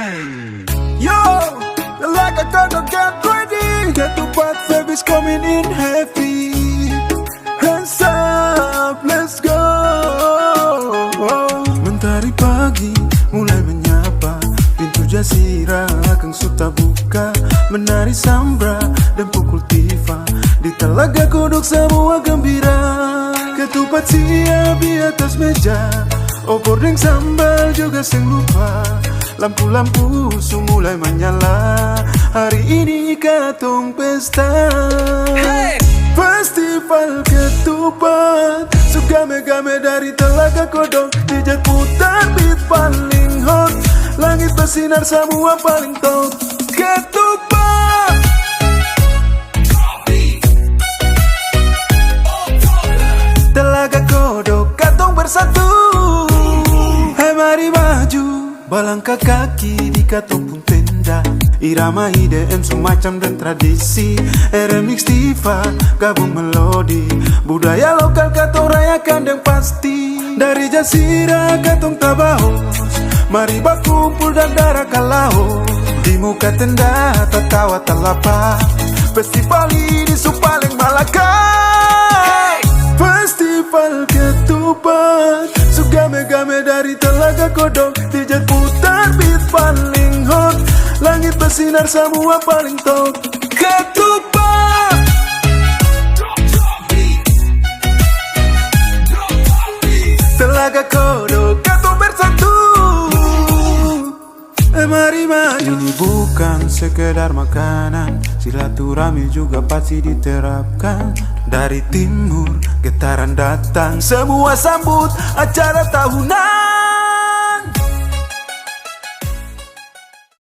Yo, like I gotta get ready. Get to part, baby's coming in heavy. Hands up, let's go. Mentari pagi mulai menyapa, pintu Jasira akan suta buka. Menari sambra dan pukul tifa, di Telaga Kodok semua gembira. Ketupat siap di atas meja, opor dan sambal juga seng lupa. Lampu-lampu mulai menyala, hari ini katong pesta. Festival ketupat, sugame-game dari Telaga Kodok. DJ putar beat paling hot, langit bersinar semua paling top. Ketupat Telaga Kodok, katong bersatu. Hai mari maju, balangkah kaki di katong pun tenda. Irama IDM semacam dan tradisi, remix Tifa gabung melodi. Budaya lokal katong rayakan yang pasti. Dari Jasira katong tabahos, mari berkumpul dan darah kalau. Di muka tenda tertawa telapa, festival ini paling malakai. Festival ketupat, sugame-game dari Telaga Kodok. DJ putar beat paling hot, langit bersinar semua paling top. Ketupat Telaga Kodok, katong bersatu. Mari maju. Ini bukan sekedar makanan, silaturahmi juga pasti diterapkan. Dari timur getaran datang, semua sambut acara tahunan.